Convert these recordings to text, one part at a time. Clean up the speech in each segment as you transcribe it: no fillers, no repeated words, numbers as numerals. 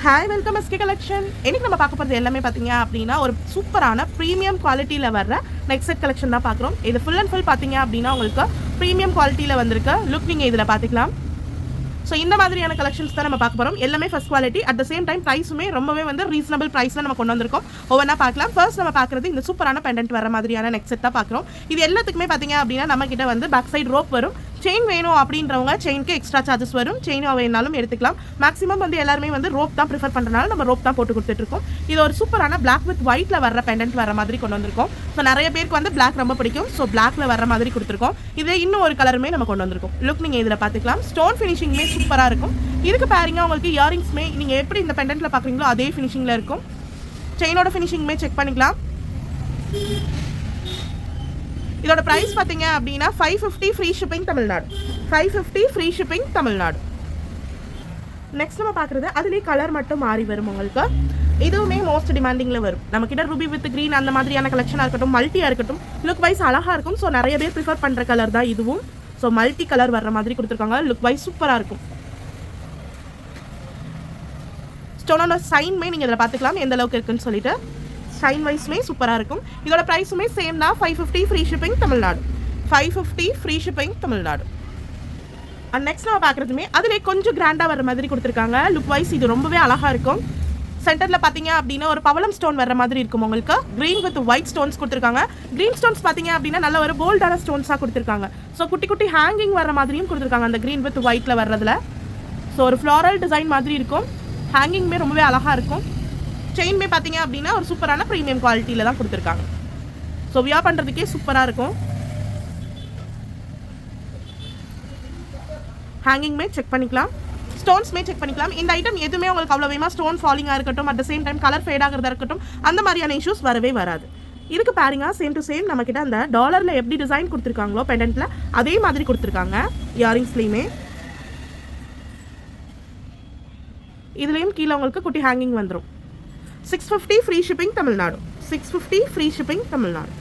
Hi welcome SK collection. இன்னைக்கு நம்ம பார்க்க போகிறது எல்லாமே பார்த்தீங்க அப்படின்னா ஒரு சூப்பரான ப்ரீமியம் குவாலிட்டியில் வர்ற நெக் செட் கலெக்ஷன் தான் பார்க்குறோம். இது ஃபுல் அண்ட் ஃபுல் பார்த்தீங்க அப்படின்னா உங்களுக்கு ப்ரீமியம் குவாலிட்டியில் வந்திருக்க லுக் நீங்கள் இதில் பார்த்துக்கலாம். ஸோ இந்த மாதிரியான கலெக்ஷன்ஸ் தான் நம்ம பார்க்க போகிறோம். எல்லாமே first quality, at the same time ப்ரைஸுமே ரொம்பவே ரீசனபிள் ப்ரைஸில் நம்ம கொண்டு வந்திருக்கோம். ஒவ்வொன்றா பார்க்கலாம். ஃபர்ஸ்ட் நம்ம பார்க்குறது இந்த சூப்பரான பெண்டன்ட் வர மாதிரியான நெக் செட் தான் பார்க்குறோம். இது எல்லாத்துக்குமே பார்த்தீங்க அப்படின்னா நம்ம கிட்ட பேக் சைடு ரோப் வரும். செயின் வேணும் அப்படின்றவங்க செயினுக்கு எக்ஸ்ட்ரா சார்ஜஸ் வரும். செயின் வேணாலும் எடுத்துக்கலாம். மேக்ஸிமம் எல்லாருமே ரோப் தான் ப்ரிஃபர் பண்ணுறதுனால நம்ம ரோப் தான் போட்டு கொடுத்துட்ருக்கோம். இது ஒரு சூப்பரான பிளாக் வித் ஒயிட்டில் வர பெண்டன்ட் வர மாதிரி கொண்டு வந்திருக்கோம். ஸோ நிறைய பேருக்கு பிளாக் ரொம்ப பிடிக்கும். ஸோ பிளாக்ல வர மாதிரி கொடுத்துருக்கோம். இதில் இன்னும் ஒரு கலருமே நம்ம கொண்டு வந்திருக்கோம். லுக் நீங்கள் இதில் பார்த்துக்கலாம். ஸ்டோன் ஃபினிஷிங்குமே சூப்பராக இருக்கும். இதுக்கு பேரிங்க உங்களுக்கு இயரிங்ஸ்மே நீங்கள் எப்படி இந்த பெண்டன்ட்டில் பார்க்குறீங்களோ அதே ஃபினிஷிங்கில் இருக்கும். செயினோட ஃபினிஷிங்குமே செக் பண்ணிக்கலாம். இதோட ப்ரைஸ் பார்த்தீங்க அப்படின்னா 550 free shipping Tamil Nadu. 550 free shipping Tamil Nadu. Next நம்ம பார்க்குறது அதுலேயே கலர் மட்டும் மாறி வரும். உங்களுக்கு இதுவுமே மோஸ்ட் டிமாண்டிங்கில் வரும். நம்மக்கிட்ட ரூபி வித் க்ரீன் அந்த மாதிரியான கலெக்ஷனாக இருக்கட்டும், மல்ட்டியாக இருக்கட்டும், லுக் வைஸ் அழகாக இருக்கும். ஸோ நிறைய பேர் ப்ரிஃபர் பண்ணுற கலர் தான் இதுவும். ஸோ மல்டி கலர் வர்ற மாதிரி கொடுத்துருக்காங்க. லுக் வைஸ் சூப்பராக இருக்கும். ஸ்டோனோட சைன்மே நீங்கள் இதில் பார்த்துக்கலாம் எந்த அளவுக்கு இருக்குன்னு சொல்லிட்டு. ஷைன் வைஸ்மே சூப்பராக இருக்கும். இதோட ப்ரைஸுமே சேம் தான். 550 free shipping Tamil Nadu. 550 free shipping Tamil Nadu. And next நம்ம பார்க்குறதுமே அதிலே கொஞ்சம் கிராண்டாக வர மாதிரி கொடுத்துருக்காங்க. லுக் வைஸ் இது ரொம்பவே அழகாக இருக்கும். சென்டரில் பார்த்தீங்க அப்படின்னா ஒரு பவளம் ஸ்டோன் வர மாதிரி இருக்கும். உங்களுக்கு க்ரீன் வித் ஒயிட் ஸ்டோன்ஸ் கொடுத்துருக்காங்க. க்ரீன் ஸ்டோன்ஸ் பார்த்தீங்க அப்படின்னா நல்ல ஒரு போல்டான ஸ்டோன்ஸாக கொடுத்துருக்காங்க. ஸோ குட்டி குட்டி ஹேங்கிங் வர மாதிரியும் கொடுத்துருக்காங்க அந்த க்ரீன் வித் ஒயிட்டில் வர்றதுல. ஸோ ஒரு ஃப்ளாரல் டிசைன் மாதிரி இருக்கும். ஹேங்கிங்மே ரொம்பவே அழகாக இருக்கும். செயின்மே பார்த்தீங்க அப்படின்னா ஒரு சூப்பரான ப்ரீமியம் குவாலிட்டியில் தான் கொடுத்துருக்காங்க. ஸோ வியா பண்ணுறதுக்கே சூப்பராக இருக்கும். ஹேங்கிங்மே செக் பண்ணிக்கலாம். ஸ்டோன்ஸ்மே செக் பண்ணிக்கலாம். இந்த ஐட்டம் எதுவுமே உங்களுக்கு அவ்வளோவேமா ஸ்டோன் ஃபாலிங்காக இருக்கட்டும், at the same time colour fade ஆகிறதா இருக்கட்டும், அந்த மாதிரியான இஷ்யூஸ் வரவே வராது. இதுக்கு பாருங்க சேம் டு சேம் நம்மக்கிட்ட அந்த டாலரில் எப்படி டிசைன் கொடுத்துருக்காங்களோ பெண்டன்ட்டில் அதே மாதிரி கொடுத்துருக்காங்க. இயரிங்ஸ்லேயுமே இதுலேயும் கீழே உங்களுக்கு குட்டி ஹேங்கிங் வந்துடும். 650 free shipping Tamil Nadu. 650 free shipping Tamil Nadu.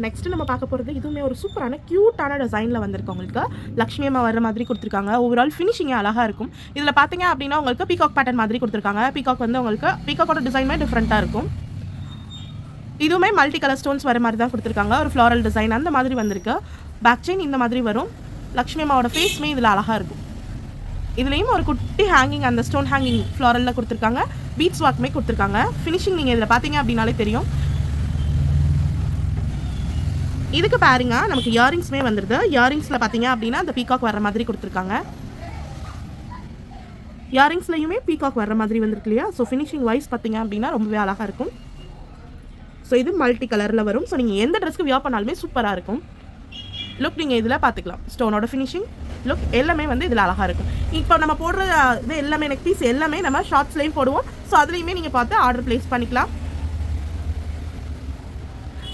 Next நம்ம பார்க்க போகிறது இதுவுமே ஒரு சூப்பரான க்யூட்டான டிசைனில் வந்திருக்கு. உங்களுக்கு லக்ஷ்மி அம்மா வர மாதிரி கொடுத்துருக்காங்க. ஓவரால் ஃபினிஷிங்கே அழகாக இருக்கும். இதில் பார்த்தீங்க அப்படின்னா உங்களுக்கு பீகாக் பேட்டர்ன் மாதிரி கொடுத்துருக்காங்க. பீகாக் உங்களுக்கு பீகாக்கோட டிசைனுமே டிஃப்ரெண்ட்டாக இருக்கும். இதுவுமே மல்டி கலர் ஸ்டோன்ஸ் வர மாதிரி தான் கொடுத்துருக்காங்க. ஒரு ஃப்ளாரல் டிசைன் அந்த மாதிரி வந்திருக்கு. பேக் செயின் இந்த மாதிரி வரும். லக்ஷ்மி அம்மாவோட ஃபேஸ்மே இதில் அழகாக இருக்கும். இதுலேயும் ஒரு குட்டி ஹேங்கிங் அந்த ஸ்டோன் ஹேங்கிங் ஃப்ளாரலில் கொடுத்துருக்காங்க. பீட்ஸ் ஒர்க்குமே கொடுத்துருக்காங்க. ஃபினிஷிங் நீங்கள் இதில் பார்த்தீங்க அப்படின்னாலே தெரியும். இதுக்கு பாருங்க நமக்கு இயரிங்ஸ்மே வந்துடுது. இயரிங்ஸில் பார்த்தீங்க அப்படின்னா அந்த பீகாக் வர மாதிரி கொடுத்துருக்காங்க. இயரிங்ஸ்லையுமே பீகாக் வர மாதிரி வந்துருக்கு இல்லையா. ஸோ ஃபினிஷிங் வைஸ் பார்த்தீங்க அப்படின்னா ரொம்பவே அழகாக இருக்கும். ஸோ இது மல்டி கலரில் வரும். ஸோ நீங்கள் எந்த ட்ரெஸ்க்கு வியர் பண்ணாலுமே சூப்பராக இருக்கும். லுக் நீங்கள் இதில் பார்த்துக்கலாம். ஸ்டோனோட ஃபினிஷிங் லுக் எல்லாமே இதில் அழகாக இருக்கும். இப்போ நம்ம போடுற இது எல்லாமே நெக் பீஸ் எல்லாமே நம்ம ஷார்ட்ஸ்லேயும் போடுவோம். ஸோ அதுலேயுமே நீங்கள் பார்த்து ஆர்டர் ப்ளேஸ் பண்ணிக்கலாம்.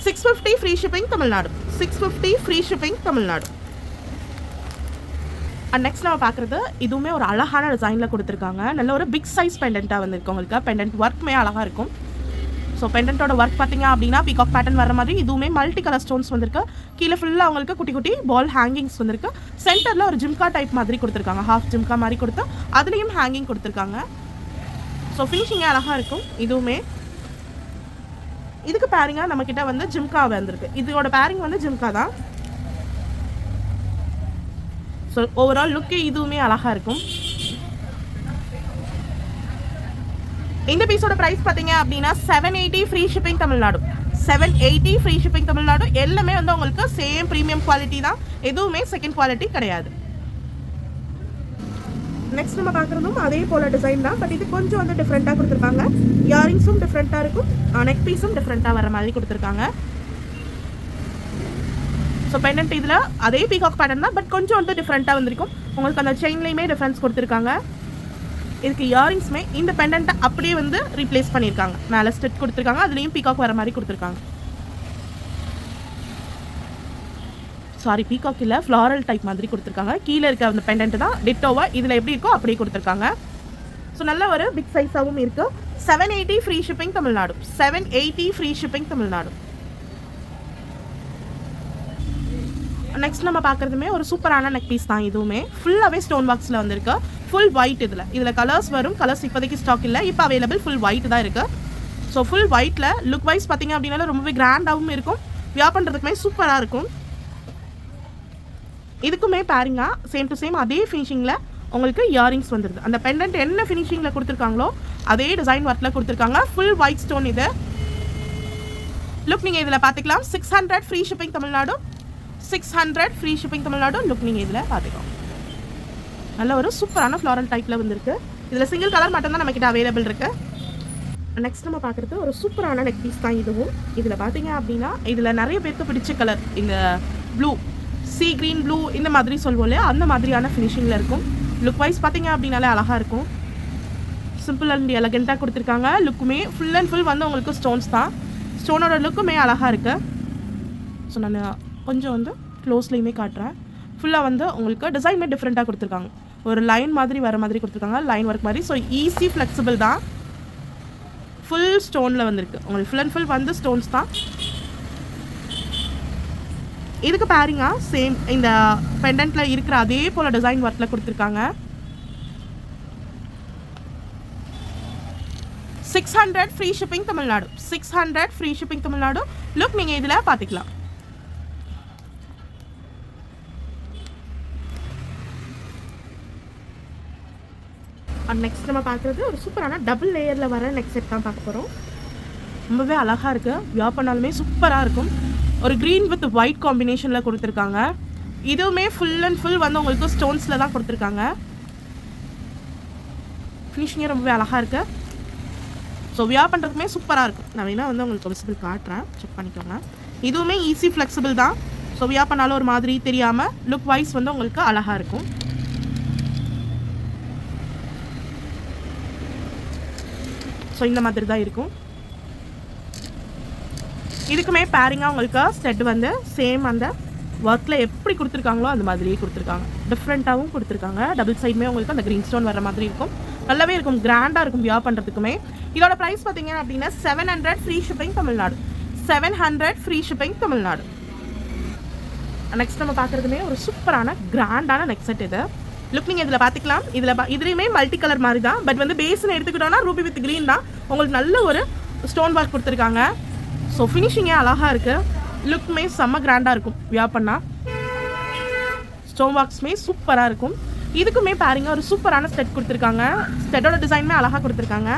650 free shipping Tamil Nadu. 650 free shipping Tamil Nadu. And next நம்ம பார்க்குறது இதுவுமே ஒரு அழகான டிசைனில் கொடுத்துருக்காங்க. நல்ல ஒரு பிக் சைஸ் பெண்டன்ட்டாக வந்திருக்கு. உங்களுக்கு பெண்டன்ட் ஒர்க்குமே அழகாக இருக்கும். ஸோ பெண்டன்ட்டோட ஒர்க் பார்த்தீங்க அப்படின்னா பீகாக் பேட்டர்ன் வர மாதிரி இதுவுமே மல்டி கலர் ஸ்டோன்ஸ் வந்திருக்கு. கீழே ஃபுல்லாக அவங்களுக்கு குட்டி குட்டி பால் ஹேங்கிங்ஸ் வந்திருக்கு. சென்டரில் ஒரு ஜிம்கா டைப் மாதிரி கொடுத்துருக்காங்க. ஹாஃப் ஜிம்கா மாதிரி கொடுத்து அதுலேயும் ஹேங்கிங் கொடுத்துருக்காங்க. ஸோ ஃபினிஷிங்கே அழகாக இருக்கும். இதுவுமே இதுக்கு பேரிங்க நம்மக்கிட்ட ஜிம்கா வந்திருக்கு. இதோட பேரிங் ஜிம்கா தான். ஸோ ஓவரால் லுக்கு இதுவுமே அழகாக இருக்கும். இந்த பீஸோட ப்ரைஸ் பார்த்தீங்க அப்படின்னா 780 free shipping Tamil Nadu. 780 free shipping Tamil Nadu. எல்லாமே உங்களுக்கு சேம் ப்ரீமியம் குவாலிட்டி தான். எதுவுமே செகண்ட் குவாலிட்டி கிடையாது. நெக்ஸ்ட் நம்ம பார்க்குறதும் அதே போல் டிசைன் தான். பட் இது கொஞ்சம் டிஃப்ரெண்ட்டாக கொடுத்துருக்காங்க. இயரிங்ஸும் டிஃப்ரெண்ட்டாக இருக்கும். நெக் பீஸும் டிஃப்ரெண்ட்டாக வர மாதிரி கொடுத்துருக்காங்க. ஸோ பெண்டன்ட் இதில் அதே பீகாக் பேட்டர்ன் தான். பட் கொஞ்சம் டிஃப்ரெண்ட்டாக வந்திருக்கும். உங்களுக்கு அந்த செயின்லேயுமே டிஃப்ரென்ஸ் கொடுத்துருக்காங்க. இதுக்கு இயரிங்ஸ்மே இந்த பெண்டன்ட்டை அப்படியே ரீப்ளேஸ் பண்ணியிருக்காங்க. மேலே ஸ்டிச் கொடுத்துருக்காங்க. அதுலேயும் பீகாக் வர மாதிரி கொடுத்துருக்காங்க. சாரி, பீகாக் இல்லை, ஃப்ளாரல் டைப் மாதிரி கொடுத்துருக்காங்க. கீழே இருக்க அந்த பெண்டன்ட் தான் டிட்டோவாக இதில் எப்படி இருக்கோ அப்படியே கொடுத்துருக்காங்க. ஸோ நல்ல ஒரு பிக் சைஸாகவும் இருக்குது. 780 free shipping Tamil Nadu. 780 free shipping Tamil Nadu. Next நம்ம பார்க்குறதுமே ஒரு சூப்பரான நெக் பீஸ் தான். இதுவுமே ஃபுல்லாகவே ஸ்டோன் பாக்ஸில் வந்திருக்கு. Full white. இதில் கலர்ஸ் வரும். கலர்ஸ் இப்போதைக்கு ஸ்டாக் இல்லை, இப்போ அவைலபிள் ஃபுல் ஒயிட் தான் இருக்குது. ஸோ ஃபுல் ஒயிட்டில் லுக் வைஸ் பார்த்தீங்க அப்படின்னால ரொம்பவே கிராண்டாகவும் இருக்கும், வியர் பண்ணுறதுக்குமே சூப்பராக இருக்கும். இதுக்குமே பாருங்க சேம் டு சேம் அதே ஃபினிஷிங்கில் உங்களுக்கு இயரிங்ஸ் வந்துடுது. அந்த பெண்டன்ட் என்ன ஃபினிஷிங்கில் கொடுத்துருக்காங்களோ அதே டிசைன் ஒர்க்கில் கொடுத்துருக்காங்க. ஃபுல் ஒயிட் ஸ்டோன் இது. லுக் நீங்கள் இதில் பார்த்துக்கலாம். 600 free shipping Tamil Nadu. 600 free shipping Tamil Nadu. Look நீங்கள் இதில் பார்த்துக்கலாம். நல்ல ஒரு சூப்பரான ஃப்ளாரல் டைப்பில் வந்துருக்கு. இதில் சிங்கிள் கலர் மட்டும்தான் நம்மக்கிட்ட அவைலபிள் இருக்குது. நெக்ஸ்ட் நம்ம பார்க்குறது ஒரு சூப்பரான நெக் பீஸ் தான் இதுவும். இதில் பார்த்தீங்க அப்படின்னா இதில் நிறைய பேருக்கு பிடிச்ச கலர் இந்த ப்ளூ, சீ க்ரீன் ப்ளூ இந்த மாதிரி சொல்வோம் இல்லையா, அந்த மாதிரியான ஃபினிஷிங்கில் இருக்கும். லுக் வைஸ் பார்த்தீங்க அப்படின்னாலே அழகாக இருக்கும். சிம்பிள் அண்ட் எலகெண்ட்டாக கொடுத்துருக்காங்க. லுக்குமே ஃபுல் அண்ட் ஃபுல் வந்து உங்களுக்கு ஸ்டோன்ஸ் தான். ஸ்டோனோட லுக்குமே அழகாக இருக்குது. ஸோ நான் கொஞ்சம் வந்து க்ளோஸ்லேயுமே காட்டுறேன். ஃபுல்லாக வந்து உங்களுக்கு டிசைனுமே டிஃப்ரெண்ட்டாக கொடுத்துருக்காங்க. ஒரு லைன் மாதிரி வர மாதிரி கொடுத்துருக்காங்க, லைன் ஒர்க் மாதிரி. ஸோ ஈஸி ஃப்ளெக்சிபிள் தான். ஃபுல் ஸ்டோனில் வந்திருக்கு. உங்களுக்கு ஃபுல் அண்ட் ஃபுல் வந்து ஸ்டோன்ஸ் தான். இதுக்கு பாருங்க சேம் இந்த பெண்டன்ட்டில் இருக்கிற அதே போல் டிசைன் ஒர்க்கில் கொடுத்துருக்காங்க. 600 free shipping Tamil Nadu. 600 free shipping Tamil Nadu. Look நீங்கள் இதில் பார்த்துக்கலாம். நெக்ஸ்ட் நம்ம பார்க்குறது ஒரு சூப்பரான டபுள் லேயரில் வர நெக் செட் தான் பார்க்க போகிறோம். ரொம்பவே அழகாக இருக்குது, வியர் பண்ணாலுமே சூப்பராக இருக்கும். ஒரு க்ரீன் வித் ஒயிட் காம்பினேஷனில் கொடுத்துருக்காங்க. இதுவுமே ஃபுல் அண்ட் ஃபுல் வந்து உங்களுக்கு ஸ்டோன்ஸில் தான் கொடுத்துருக்காங்க. ஃபினிஷிங்கே ரொம்பவே அழகாக இருக்குது. ஸோ வியர் பண்ணுறதுக்குமே சூப்பராக இருக்கும். நான் வேணால் வந்து உங்களுக்கு விசிபிள் காட்டுறேன், செக் பண்ணிக்கோங்க. இதுவுமே ஈஸி ஃப்ளெக்சிபிள் தான். ஸோ வியர் பண்ணாலும் ஒரு மாதிரி தெரியாமல் லுக் வைஸ் வந்து உங்களுக்கு அழகாக இருக்கும். ஸோ இந்த மாதிரி தான் இருக்கும். இதுக்குமே பேரிங்காக உங்களுக்கு ஸ்டெட் வந்து சேம் அந்த ஒர்க்கில் எப்படி கொடுத்துருக்காங்களோ அந்த மாதிரியே கொடுத்துருக்காங்க. டிஃப்ரெண்ட்டாகவும் கொடுத்துருக்காங்க. டபுள் சைடுமே உங்களுக்கு அந்த க்ரீன் ஸ்டோன் வர மாதிரி இருக்கும். நல்லாவே இருக்கும், கிராண்டாக இருக்கும் வியர் பண்ணுறதுக்குமே. இதோட ப்ரைஸ் பார்த்தீங்க அப்படின்னா 700 free shipping Tamil Nadu. 700 free shipping Tamil Nadu. Next நம்ம பார்க்குறதுமே ஒரு சூப்பரான கிராண்டான நெக் செட் இது. லுக் நீங்கள் இதில் பார்த்துக்கலாம். இதுலேயுமே மல்டி கலர் மாதிரி தான். பட் வந்து பேஸ்ன்னு எடுத்துக்கிட்டோன்னா ரூபி வித் க்ரீன் தான். உங்களுக்கு நல்ல ஒரு ஸ்டோன் ஒர்க் கொடுத்துருக்காங்க. ஸோ ஃபினிஷிங்கே அழகாக இருக்குது. லுக்குமே செம்ம கிராண்டாக இருக்கும் வியர் பண்ணால். ஸ்டோன் ஒர்க்ஸுமே சூப்பராக இருக்கும். இதுக்குமே பாருங்க ஒரு சூப்பரான ஸ்டெட் கொடுத்துருக்காங்க. ஸ்டெட்டோட டிசைனுமே அழகாக கொடுத்துருக்காங்க.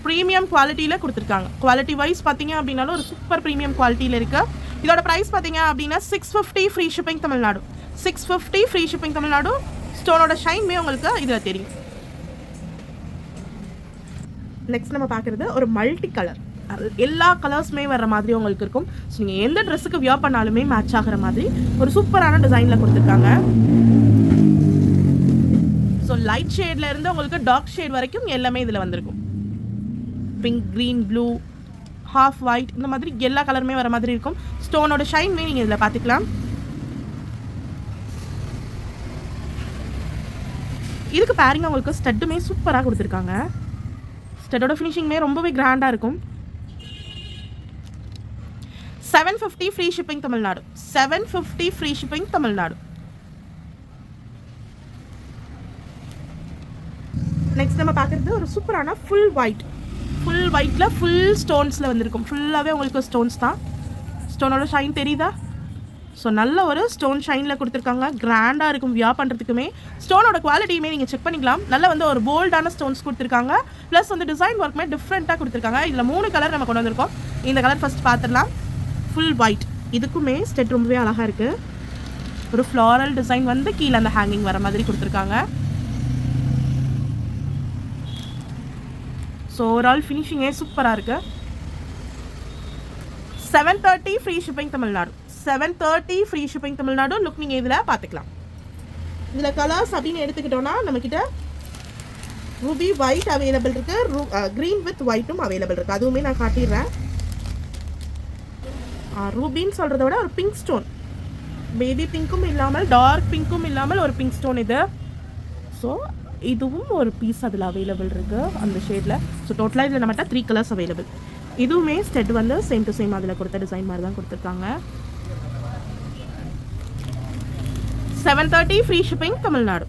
ப்ரீமியம் குவாலிட்டியில் கொடுத்துருக்காங்க. குவாலிட்டி வைஸ் பார்த்தீங்க அப்படின்னாலும் ஒரு சூப்பர் ப்ரீமியம் குவாலிட்டியில் இருக்குது. இதோட ப்ரைஸ் பார்த்தீங்க அப்படின்னா 650 free shipping Tamil Nadu. 650 free shipping Tamil Nadu. ஸ்டோனோட ஷைன்மே உங்களுக்கு இதில் தெரியும். நெக்ஸ்ட் நம்ம பார்க்குறது ஒரு மல்டி கலர், எல்லா கலர்ஸுமே வர்ற மாதிரி உங்களுக்கு இருக்கும். ஸோ நீங்கள் எந்த ட்ரெஸ்ஸுக்கு வியர் பண்ணாலுமே மேட்ச் ஆகிற மாதிரி ஒரு சூப்பரான டிசைனில் கொடுத்துருக்காங்க. ஸோ லைட் ஷேடில் இருந்து உங்களுக்கு டார்க் ஷேட் வரைக்கும் எல்லாமே இதில் வந்திருக்கும். Pink, green, blue, half white இந்த மாதிரி எல்லா கலருமே வர மாதிரி இருக்கும். ஸ்டோனோட ஷைன்மே நீங்கள் இதில் பார்த்துக்கலாம். இதுக்கு பாருங்க உங்களுக்கு ஸ்டட்டுமே சூப்பராக கொடுத்துருக்காங்க. ஸ்டட்டோட ஃபினிஷிங்மே ரொம்பவே கிராண்டாக இருக்கும். 750 free shipping Tamil Nadu. 750 free shipping Tamil Nadu. Next நம்ம பார்க்குறது ஒரு சூப்பரான ஃபுல் ஒயிட். ஃபுல் ஒயிட்டில் ஃபுல் ஸ்டோன்ஸில் வந்திருக்கும். ஃபுல்லாகவே உங்களுக்கு ஸ்டோன்ஸ் தான். ஸ்டோனோட ஷைன் தெரியுதா? ஸோ நல்ல ஒரு ஸ்டோன் ஷைனில் கொடுத்துருக்காங்க. கிராண்டாக இருக்கும் வியர் பண்ணுறதுக்குமே. ஸ்டோனோட குவாலிட்டியுமே நீங்கள் செக் பண்ணிக்கலாம். நல்லா வந்து ஒரு போல்டான ஸ்டோன்ஸ் கொடுத்துருக்காங்க. ப்ளஸ் வந்து டிசைன் ஒர்க்குமே டிஃப்ரெண்ட்டாக கொடுத்துருக்காங்க. இதில் 3 கலர் நம்ம கொண்டு வந்திருக்கோம். இந்த கலர் ஃபஸ்ட் பார்த்துடலாம். Full white. இதுக்குமே ஸ்டெட் ரொம்பவே அழகாக இருக்குது. ஒரு ஃப்ளாரல் டிசைன் வந்து கீழே அந்த ஹேங்கிங் வர மாதிரி கொடுத்துருக்காங்க. ஸோ ஓவரால் ஃபினிஷிங்கே சூப்பராக இருக்குது. 730 free shipping Tamil Nadu. 730 free shipping Tamil Nadu. Look நீங்கள் இதில் பார்த்துக்கலாம். இதில் கலர்ஸ் அப்படின்னு எடுத்துக்கிட்டோன்னா நம்மக்கிட்ட ரூபி ஒயிட் அவைலபிள் இருக்குது. க்ரீன் வித் ஒயிட்டும் அவைலபிள் இருக்குது. அதுவுமே நான் காட்டிடுறேன். ரூபின்னு சொல்கிறத விட ஒரு பிங்க் ஸ்டோன், பேபி பிங்க்கும் இல்லாமல் டார்க் பிங்க்கும் இல்லாமல் ஒரு பிங்க் ஸ்டோன் இது. ஸோ இதுவும் ஒரு பீஸ் அதில் அவைலபிள் இருக்குது அந்த ஷேடில். ஸோ டோட்டலாக இதில் நம்மகிட்ட 3 கலர்ஸ் அவைலபிள். இதுவுமே ஸ்டெட் வந்து சேம் டு சேம் அதில் கொடுத்த டிசைன் மாதிரி தான் கொடுத்துருக்காங்க. 730 ஃப்ரீ ஷிப்பிங் தமிழ்நாடு.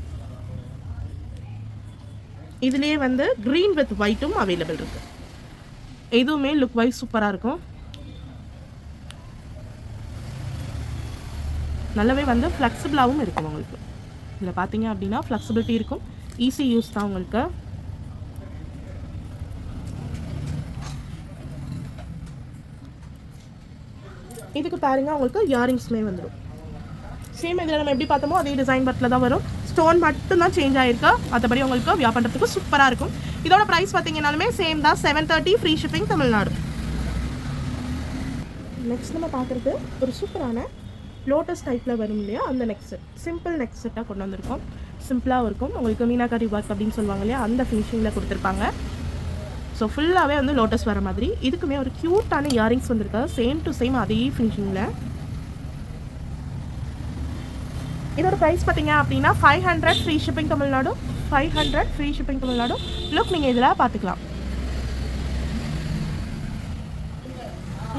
இதுலேயே வந்து க்ரீன் வித் ஒயிட்டும் அவைலபிள் இருக்கு. எதுவுமே லுக் வைஸ் சூப்பராக இருக்கும். நல்லாவே வந்து ஃப்ளெக்சிபிளாகவும் இருக்கும் உங்களுக்கு. இதில் பார்த்தீங்க அப்படின்னா ஃப்ளெக்சிபிலிட்டி இருக்கும், ஈஸி யூஸ் தான் உங்களுக்கு. இதுக்கு பாருங்க உங்களுக்கு இயரிங்ஸ்மே வந்துடும். சேம் இதில் நம்ம எப்படி பார்த்தோமோ அதே டிசைன் பட்டில் தான் வரும். ஸ்டோன் மட்டும் தான் சேஞ்ச் ஆகிருக்கு, மற்றபடி உங்களுக்கு வியா பண்ணுறதுக்கு சூப்பராக இருக்கும். இதோட ப்ரைஸ் பார்த்தீங்கன்னாலுமே சேம் தான், 730 ஃப்ரீ ஷிப்பிங் தமிழ்நாடு. நெக்ஸ்ட் நம்ம பார்க்குறது ஒரு சூப்பரான லோட்டஸ் டைப்பில் வரும் இல்லையா, அந்த நெக் செட். சிம்பிள் நெக் செட்டாக கொண்டு வந்திருக்கோம். சிம்பிளாக இருக்கும் உங்களுக்கு. மீனாக்காரி ஒர்க் அப்படின்னு சொல்லுவாங்க இல்லையா, அந்த ஃபினிஷிங்கில் கொடுத்துருப்பாங்க. ஸோ ஃபுல்லாகவே வந்து லோட்டஸ் வர மாதிரி. இதுக்குமே ஒரு க்யூட்டான இயரிங்ஸ் வந்திருக்கு, சேம் டு சேம் அதே ஃபினிஷிங்கில். இதோட ப்ரைஸ் பார்த்தீங்க அப்படின்னா 500 free shipping Tamil Nadu. 500 free shipping Tamil Nadu. Look நீங்கள் இதில் பார்த்துக்கலாம்.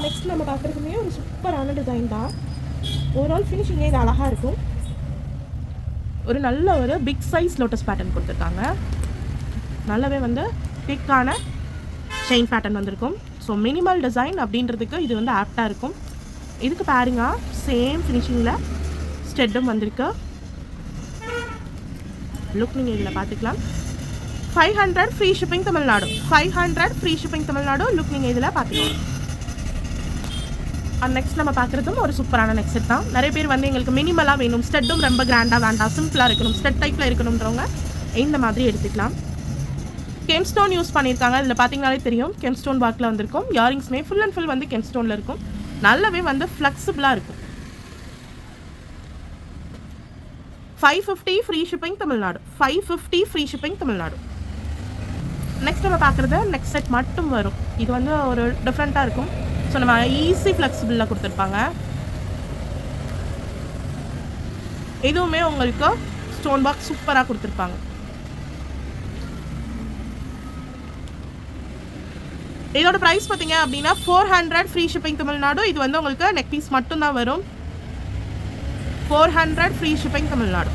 நெக்ஸ்ட் நம்ம பார்க்குறதுமே ஒரு சூப்பரான டிசைன் தான். ஓவரால் ஃபினிஷிங்கே இது அழகாக இருக்கும். ஒரு நல்ல ஒரு பிக் சைஸ் லோட்டஸ் பேட்டர்ன் கொடுத்துருக்காங்க. நல்லாவே வந்து திக்கான செயின் பேட்டர்ன் வந்திருக்கும். ஸோ மினிமல் டிசைன் அப்படின்றதுக்கு இது வந்து ஆப்டாக இருக்கும். இதுக்கு பாருங்க சேம் ஃபினிஷிங்கில் ஸ்டெட்டும் வந்திருக்கு. லுக் நீங்கள் இதில் பார்த்துக்கலாம். 500 free shipping Tamil Nadu. 500 free shipping Tamil Nadu. Look நீங்கள் இதில் பார்த்துக்கலாம். நெக்ஸ்ட் நம்ம பார்க்குறதும் ஒரு சூப்பரான நெக் செட் தான். நிறைய பேர் வந்து எங்களுக்கு மினிமலாக வேணும், ஸ்டெட்டும் ரொம்ப கிராண்டாக வேண்டாம், சிம்பிளாக இருக்கணும், ஸ்டெட் டைப்பில் இருக்கணுன்றவங்க இந்த மாதிரி எடுத்துக்கலாம். கெம்ஸ்டோன் யூஸ் பண்ணியிருக்காங்க. இதில் பார்த்தீங்கன்னாலே தெரியும் கெம்ஸ்டோன் பார்க்கில் வந்திருக்கும். இயரிங்ஸ்மே ஃபுல் அண்ட் ஃபுல் வந்து கெம்ஸ்டோனில் இருக்கும். நல்லாவே வந்து ஃப்ளெக்சிபிளாக இருக்கும். 550 free shipping Tamil Nadu. 550 free shipping Tamil Nadu. Next நம்ம பார்க்குறது நெக்ஸ்ட் செட் மட்டும் வரும். இது வந்து ஒரு டிஃப்ரெண்ட்டாக இருக்கும். ஸோ நம்ம ஈஸி ஃப்ளெக்சிபிளாக கொடுத்துருப்பாங்க. இதுவுமே உங்களுக்கு ஸ்டோன் பாக்ஸ் சூப்பராக கொடுத்துருப்பாங்க. இதோட ப்ரைஸ் பார்த்தீங்க அப்படின்னா 400 ஃப்ரீ ஷிப்பிங் தமிழ்நாடு. இது வந்து உங்களுக்கு நெக் பீஸ் மட்டும்தான் வரும். 400 ஃப்ரீ ஷிப்பிங் தமிழ்நாடு.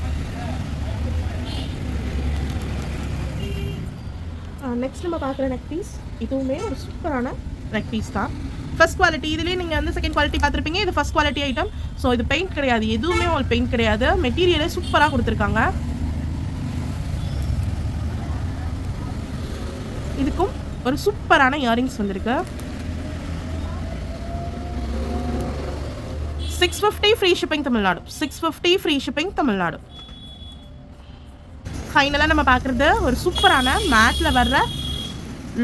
நெக்ஸ்ட் நம்ம பார்க்குற நெக் பீஸ் இதுவுமே ஒரு சூப்பரான நெக் பீஸ் தான். First quality. இதுலேயே நீங்கள் வந்து செகண்ட் குவாலிட்டி பார்த்துருப்பீங்க. இது ஃபர்ஸ்ட் குவாலிட்டி ஐட்டம். ஸோ இது பெயிண்ட் கிடையாது, எதுவுமே உங்களுக்கு பெயிண்ட் கிடையாது. மெட்டீரியலே சூப்பராக கொடுத்துருக்காங்க. இதுக்கும் ஒரு சூப்பரான இயரிங்ஸ் வந்திருக்கு. 650 free shipping Tamil Nadu. 650 free shipping Tamil Nadu. ஃபைனலாக நம்ம பார்க்குறது ஒரு சூப்பரான மேட்டில் வர்ற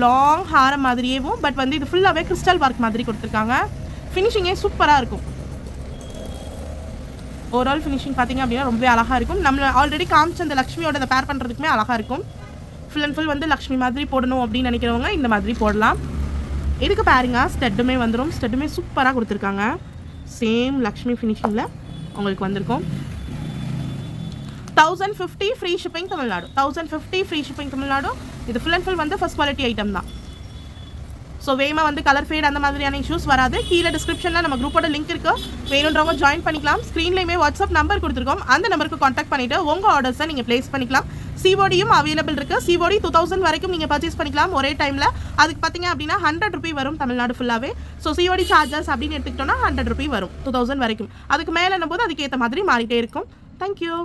லாங் ஹாரம் மாதிரியேவும், பட் வந்து இது ஃபுல்லாகவே கிறிஸ்டல் ஒர்க் மாதிரி கொடுத்துருக்காங்க. ஃபினிஷிங்கே சூப்பராக இருக்கும். ஓவரால் ஃபினிஷிங் பார்த்தீங்க அப்படின்னா ரொம்பவே அழகாக இருக்கும். நம்ம ஆல்ரெடி காமிச்ச அந்த லக்ஷ்மியோட அதை பேர் பண்ணுறதுக்குமே அழகாக இருக்கும். ஃபுல் அண்ட் ஃபுல் வந்து லக்ஷ்மி மாதிரி போடணும் அப்படின்னு நினைக்கிறவங்க இந்த மாதிரி போடலாம். இதுக்கு பாருங்க ஸ்டெட்டுமே வந்துடும். ஸ்டெட்டுமே சூப்பராக கொடுத்துருக்காங்க. சேம் லக்ஷ்மி ஃபினிஷிங்கில் உங்களுக்கு வந்திருக்கும். 1050 free shipping Tamil Nadu. 1050 free shipping Tamil Nadu. இது ஃபுல் அண்ட் ஃபுல் வந்து ஃபர்ஸ்ட் குவாலிட்டி ஐட்டம் தான். ஸோ வேகமாக வந்து கலர் ஃபேட் அந்த மாதிரியான இஷ்யூஸ் வராது. கீழே டிஸ்கிரிப்ஷனில் நம்ம குரூப்போட லிங்க் இருக்குது, வேணுன்றவங்க ஜாயின் பண்ணிக்கலாம். ஸ்க்ரீன்லேயுமே வாட்ஸ்அப் நம்பர் கொடுத்துருக்கோம். அந்த நம்பருக்கு காண்டாக்ட் பண்ணிவிட்டு உங்கள் ஆர்டர்ஸை நீங்கள் ப்ளேஸ் பண்ணிக்கலாம். சிஓடியும் அவைலபிள் இருக்குது. சிஓடி 2000 வரைக்கும் நீங்கள் பர்ச்சேஸ் பண்ணிக்கலாம் ஒரே டைமில். அதுக்கு பார்த்தீங்க அப்படின்னா 100 ரூபி வரும் தமிழ்நாடு ஃபுல்லாகவே. ஸோ சிஓடி சார்ஜஸ் அப்படின்னு எடுத்துக்கிட்டோன்னா 100 ரூபி வரும் 2000 வரைக்கும். அதுக்கு மேலே போது அதுக்கேற்ற மாதிரி மாறிட்டே இருக்கும். தேங்க்யூ.